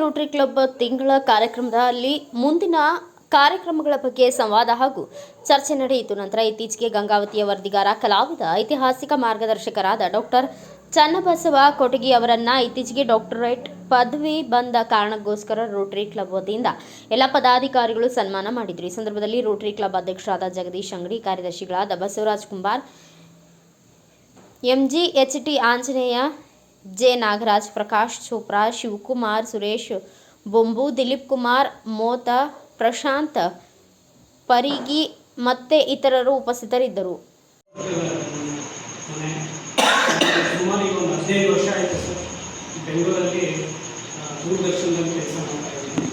Rotary club ತಿಂಗಳ ಕಾರ್ಯಕ್ರಮದಲ್ಲಿ ಮುಂದಿನ ಕಾರ್ಯಕ್ರಮಗಳ ಬಗ್ಗೆ ಸಂವಾದ ಹಾಗೂ ಚರ್ಚೆ ನಡೆಯಿತು. ನಂತರ ಇತ್ತೀಚೆಗೆ ಗಂಗಾವತಿಯ ವರದಿಗಾರ, ಕಲಾವಿದ, ಐತಿಹಾಸಿಕ ಮಾರ್ಗದರ್ಶಕರಾದ ಡಾಕ್ಟರ್ ಚನ್ನಬಸವ ಕೊಟಗಿ ಅವರನ್ನ ಇತ್ತೀಚೆಗೆ ಡಾಕ್ಟರೇಟ್ ಪದವಿ ಬಂದ ಕಾರಣಕ್ಕೋಸ್ಕರ ರೋಟರಿ ಕ್ಲಬ್ ವತಿಯಿಂದ ಎಲ್ಲ ಪದಾಧಿಕಾರಿಗಳು ಸನ್ಮಾನ ಮಾಡಿದರು. ಈ ಸಂದರ್ಭದಲ್ಲಿ ರೋಟರಿ ಕ್ಲಬ್ ಅಧ್ಯಕ್ಷರಾದ ಜಗದೀಶ್ ಅಂಗಡಿ, ಕಾರ್ಯದರ್ಶಿಗಳಾದ Basavaraj Kumbar, MG, HT Anjaneya, J Nagaraj, Prakash Chopra, Shivakumar, Suresh Bombu, Dilip Kumar Motha, Prashant Parigi ಮತ್ತೆ ಇತರರು ಉಪಸ್ಥಿತರಿದ್ದರು. ಸುಮಾರು ಈಗ ಒಂದು 15 ವರ್ಷ ಆಯಿತು ಸರ್. ಬೆಂಗಳೂರಲ್ಲಿ ದೂರದರ್ಶನದಲ್ಲಿ ಕೆಲಸ ಮಾಡ್ತಾ ಇದ್ದೀನಿ.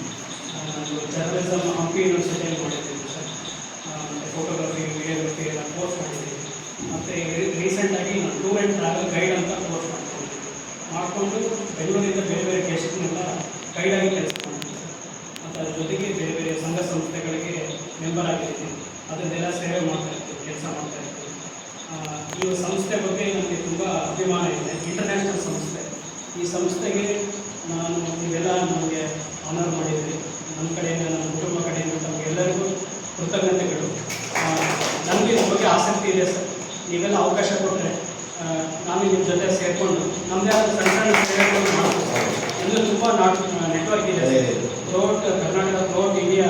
ಜರ್ನಲಿಸಮ್ ಹಂಪಿ ಯೂನಿವರ್ಸಿಟಿಯಲ್ಲಿ ಮಾಡಿದ್ದೀನಿ ಸರ್. ಮತ್ತು ಫೋಟೋಗ್ರಫಿ, ವಿಡಿಯೋಗ್ರಫಿ ಎಲ್ಲ ಕೋರ್ಸ್ ಮಾಡಿದ್ದೀನಿ. ಮತ್ತು ರೀಸೆಂಟಾಗಿ ನಾನು ಟೂರ್ ಆ್ಯಂಡ್ ಟ್ರಾವೆಲ್ ಗೈಡ್ ಅಂತ ಕೋರ್ಸ್ ಮಾಡಿಕೊಂಡು ಬೆಂಗಳೂರಿಂದ ಬೇರೆ ಬೇರೆ ದೇಶಗಳನ್ನೆಲ್ಲ ಗೈಡಾಗಿ ಕೆಲಸ ಮಾಡ್ತೀನಿ ಸರ್. ಮತ್ತು ಅದ್ರ ಜೊತೆಗೆ ಬೇರೆ ಬೇರೆ ಸಂಘ ಸಂಸ್ಥೆಗಳಿಗೆ ಮೆಂಬರ್ ಆಗಿದ್ದೀನಿ. ಅದನ್ನೆಲ್ಲ ಸೇವೆ ಮಾಡ್ತಾಯಿರ್ತೀನಿ, ಕೆಲಸ ಮಾಡ್ತಾಯಿರ್ತೀನಿ. ಈ ಸಂಸ್ಥೆ ಬಗ್ಗೆ ನನಗೆ ತುಂಬ ಅಭಿಮಾನ ಇದೆ. ಇಂಟರ್ನ್ಯಾಷನಲ್ ಸಂಸ್ಥೆ. ಈ ಸಂಸ್ಥೆಗೆ ನಾನು ನೀವೆಲ್ಲ ನಮಗೆ ಆನರ್ ಮಾಡಿದ್ರಿ. ನನ್ನ ಕಡೆಯಿಂದ, ನನ್ನ ಕುಟುಂಬ ಕಡೆಯಿಂದ ತಮಗೆಲ್ಲರಿಗೂ ಕೃತಜ್ಞತೆಗಳು. ನನಗೆ ಇದ್ರ ಬಗ್ಗೆ ಆಸಕ್ತಿ ಇದೆ ಸರ್. ನೀವೆಲ್ಲ ಅವಕಾಶ ಕೊಟ್ಟರೆ ನಾನು ನಿಮ್ಮ ಜೊತೆ ಸೇರಿಕೊಂಡು ನಮ್ಮದೇ ಆದ ಸಣ್ಣ ಸಣ್ಣ ಸೇವೆಗಳನ್ನು ಮಾಡ್ಬೋದು. ಎಲ್ಲೂ ತುಂಬ ನೆಟ್ವರ್ಕ್ ಇದೆ sir. Throughout Karnataka, throughout India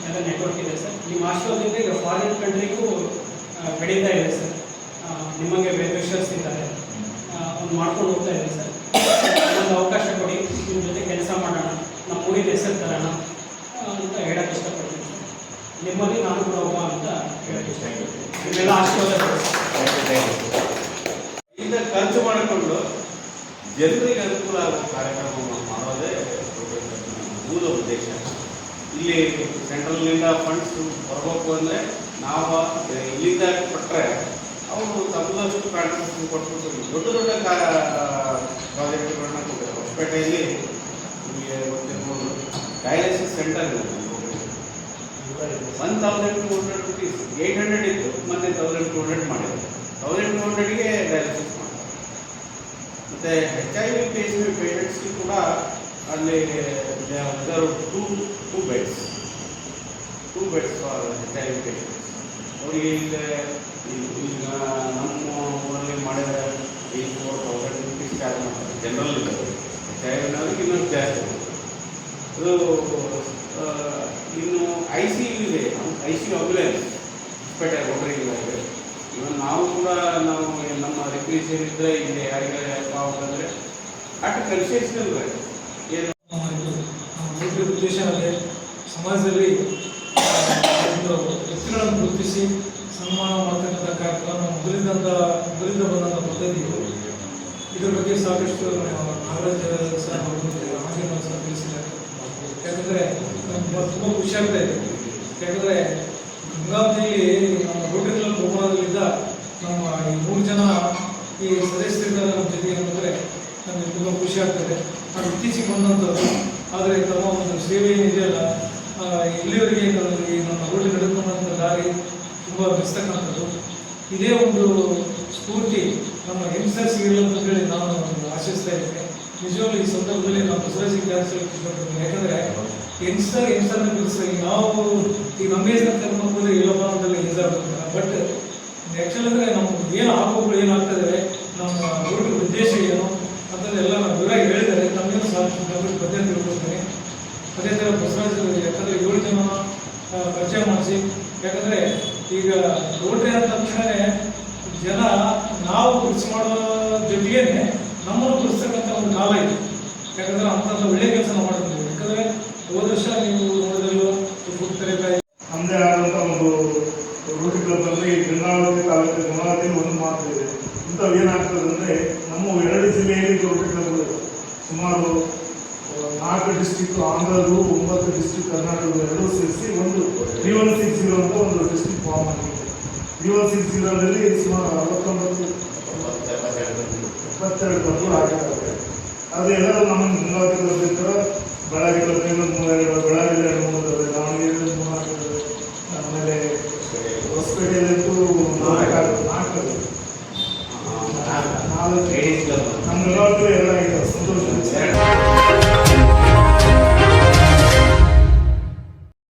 ಎಲ್ಲ ನೆಟ್ವರ್ಕ್ ಇದೆ ಸರ್. ನಿಮ್ಮ ಆಶೀರ್ವಾದದಿಂದ ಈಗ ಫಾರಿನ್ ಕಂಟ್ರಿಗೂ ಬೆಳೀತಾ ಇದೆ ಸರ್. ನಿಮಗೆ ವೆಲ್ವಿಷರ್ಸ್ ಇದ್ದಾರೆ, ಒಂದು ಮಾಡ್ಕೊಂಡು ಹೋಗ್ತಾ ಇದೆ ಸರ್. ಒಂದು ಅವಕಾಶ ಕೊಡಿ, ನಿಮ್ಮ ಜೊತೆ ಕೆಲಸ ಮಾಡೋಣ, ನಮ್ಮ ಊರಿನ ಹೆಸರು ತರೋಣ ಅಂತ ಹೇಳಕ್ಕೆ ಇಷ್ಟಪಡ್ತೀನಿ ಸರ್. ನಿಮ್ಮಲ್ಲಿ ನಾನು ಕೂಡ ಒಬ್ಬ ಅಂತ ಹೇಳಕ್ಕೆ ಇಷ್ಟಪಡ್ತೀನಿ. ನಿಮ್ಮೆಲ್ಲ ಆಶೀರ್ವಾದ ಈಗ ಖರ್ಚು ಮಾಡಿಕೊಂಡು ಜನರಿಗೆ ಅನುಕೂಲ ಆಗೋ ಕಾರ್ಯಕ್ರಮವನ್ನು ಮಾಡೋದೇ ಮೂಲ ಉದ್ದೇಶ. ಇಲ್ಲಿ ಸೆಂಟ್ರಲ್ನಿಂದ ಫಂಡ್ಸ್ ಬರಬೇಕು ಅಂದರೆ ನಾವು ಇಲ್ಲಿಂದ ಕೊಟ್ಟರೆ ಅವರು ತಮ್ಮದಷ್ಟು ಕಾಂಟ್ರಿಬ್ಯೂಷನ್ ಕೊಟ್ಬಿಟ್ಟು ದೊಡ್ಡ ದೊಡ್ಡ ಪ್ರಾಜೆಕ್ಟ್ಗಳನ್ನ ಕೊಟ್ಟಿದ್ದಾರೆ. ಹೊಸಪೇಟೆಯಲ್ಲಿ ನಿಮಗೆ ಗೊತ್ತಿರ್ಬೋದು, ಡಯಾಲಿಸಿಸ್ ಸೆಂಟರ್ ಇದೆ. 1,200 ರುಪೀಸ್, 800 ಇತ್ತು, ಮೊನ್ನೆ 1,200 ಮಾಡಿದ್ದಾರೆ. 1,200ಗೆ ಡಯಾಲಿಸಿಸ್ ಮಾಡ್ತಾರೆ. ಮತ್ತು HIV ಪೇಷಂಟ್ಸ್ಗೆ ಕೂಡ ಅಲ್ಲಿ two beds for HIV patients. ಅವರಿಗೆ ಈಗ ನಮ್ಮ ಊರಲ್ಲಿ ಮಾಡಿದರೆ 4,000 ರುಪೀಸ್ ಚಾರ್ಜ್ ಮಾಡ್ತಾರೆ. ಜನರಲ್ ಇದ್ದಾರೆ, HIV ಇನ್ನೊಂದು ಜಾಸ್ತಿ. ಅದು ಇನ್ನು ICU ಇದೆ, ICU ಆಂಬ್ಯುಲೆನ್ಸ್ ಹೊಸಪೇಟೆ ರೋಟರಿ ಇದೆ. ಇವನ್ ನಾವು ಕೂಡ ನಮ್ಮ ರಿಕ್ರಿಯೇಷನ್ ಇದ್ದರೆ ಇಲ್ಲಿ ಯಾರಿಗೆ ಅಂದರೆ ಅಟ್ ಕನ್ಸೆಷನಲ್ ಏನು ಉದ್ದೇಶ ಅಂದರೆ ಸಮಾಜದಲ್ಲಿ ಒಂದು ವ್ಯಕ್ತಿಗಳನ್ನು ಗುರುತಿಸಿ ಸನ್ಮಾನ ಮಾಡ್ತಕ್ಕಂಥ ಕಾರ್ಯಕ್ರಮ ಮೊದಲಿಂದ ಬಂದಂಥ ಪದ್ಧತಿಗಳು. ಇದರ ಬಗ್ಗೆ ಸಾಕಷ್ಟು ನಾಗರಾಜ್ ಸರ್ ಅವರು ಸಹ ತಿಳಿಸಿದ್ದಾರೆ. ಯಾಕಂದರೆ ನಮ್ಗೆ ತುಂಬ ಖುಷಿಯಾಗ್ತಾ ಇದೆ. ಯಾಕಂದರೆ ಗಂಗಾವತಿಯಲ್ಲಿ ನಮ್ಮ ರೋಟರಿ ಕ್ಲಬ್ ಗೋಕುಲದಲ್ಲಿದ್ದ ನಮ್ಮ ಈ 3 ಜನ ಈ ಸದಸ್ಯರಿದ್ದಾರೆ ನಮ್ಮ ಜೊತೆಗೆ ಅಂದರೆ ನಮಗೆ ತುಂಬ ಖುಷಿ ಆಗ್ತದೆ. ನಾವು ಇತ್ತೀಚೆಗೆ ಬಂದಂಥದ್ದು, ಆದರೆ ತಮ್ಮ ಒಂದು ಸೇವೆ ಏನಿದೆಯಲ್ಲ, ಇಲ್ಲಿವರೆಗೆ ಈ ನಮ್ಮ ರೋಟರಿ ನಡೆದುಕೊಂಡಂಥ ದಾರಿ ತುಂಬ ಮೆಚ್ಚತಕ್ಕಂಥದ್ದು. ಇದೇ ಒಂದು ಸ್ಫೂರ್ತಿ ನಮ್ಮ ಯಂಗ್ಸ್ಟರ್ಸ್ ಇರಲಿ ಅಂತ ಹೇಳಿ ನಾನು ಆಶಿಸ್ತಾ ಇದ್ದೇನೆ. ನಿಜವಾಗ್ಲೂ ಈ ಸಂದರ್ಭದಲ್ಲಿ ನಾವು ಬಸವರಾಜಿಗೆ ಇಷ್ಟಪಡ್ತೀನಿ. ಯಾಕಂದರೆ ಯಂಗ್ಸ್ಟರ್ನ ಬಿಡಿಸಿ ನಾವು ಈ ನಮ್ಮ ಏಜ್ನ ಕರ್ಕೊಂಡು ಹೋದರೆ ಇಲ್ಲಪ್ಪ ಅಂತೆಲ್ಲ ಎದುರಾಗ್ತಾರೆ. ಬಟ್ ಆ್ಯಕ್ಚುಲಿ ಅಂದರೆ ನಮ್ಗೆ ಏನು ಆಗೋಗಳು ಏನಾಗ್ತದೆ, ನಮ್ಮ ರೋಟರಿ ಉದ್ದೇಶ ಏನು ಅಂತಂದರೆ ಎಲ್ಲ ನಾವು ವಿವರ ಹೇಳಿದ್ದಾರೆ. ನಮಗೇನು ಸಾಕು ಪದ್ಯ ತಿಳ್ಕೊಳ್ತೀನಿ. ಅದೇ ಥರ ಬಸವರಾಜ್ ಯಾಕಂದರೆ 7 ಜನ ಪರಿಚಯ ಮಾಡಿಸಿ. ಯಾಕಂದರೆ ಈಗ ರೋಟರಿ ಅಂದ ತಕ್ಷಣವೇ ಜನ ನಾವು ಕೃಷಿ ಮಾಡೋ ಜೊತೆಗೇ ನಮ್ಮನ್ನು ಕೃಷಿಸಕ್ಕಂಥ ಒಂದು ಕಾಲ ಇದೆ. ಯಾಕಂದರೆ ಅಂಥದ್ದು ಒಳ್ಳೆಯ ಕೆಲಸ ಮಾಡಿದ್ವಿ. ಯಾಕಂದರೆ ಹೋದ ವರ್ಷ ನೀವು ನೋಡಿದಲ್ಲೂ ನಮ್ಮದೇ ಆದಂಥ ಒಂದು ರೋಟರಿ ಕ್ಲಬ್ ಅಂದರೆ ಈ ಗಂಗಾವತಿ ತಾಲೂಕು ಗಂಗಾವತಿಯಲ್ಲಿ ಒಂದು ಮಾತು ಇದೆ. ಇಂಥವು ಏನಾಗ್ತದೆ ಅಂದರೆ ನಮ್ಮ 2 ಜಿಲ್ಲೆಯಲ್ಲಿ ರೋಟರಿ ಕ್ಲಬ್ ಸುಮಾರು 4 ಡಿಸ್ಟ್ರಿಕ್ಟ್ ಆಂಧ್ರದು, 9 ಡಿಸ್ಟ್ರಿಕ್ಟ್ ಕರ್ನಾಟಕದ ಎರಡೂ ಸೇರಿಸಿ ಒಂದು 3160 ಅಂತ ಒಂದು ಡಿಸ್ಟ್ರಿಕ್ಟ್ ಫಾರ್ಮ್ ಆಗಿದೆ. 3160ರಲ್ಲಿ ಸುಮಾರು 69-72 ಕ್ಲಬ್ಗಳು ಆಗಿರ್ತವೆ. ಅದು ಎಲ್ಲರೂ ನಮ್ಮ ಗಂಗಾವತಿ ಕ್ಲಬ್ ಇರ್ತಾರೆ. ಬಳ್ಳಾರಿ ಕ್ಲಬ್ 3 ಬಳ್ಳಾರಿಯಲ್ಲಿ 2-3 ಇದ್ದಾವೆ, ದಾವಣಗೆರೆಯಲ್ಲಿ 3-4 ಇದ್ದಾವೆ. ಆಮೇಲೆ ಹೊಸಪೇಟೆಯಲ್ಲಂತೂ 4 ನಮ್ಮ ಗಂಗಾವತಿ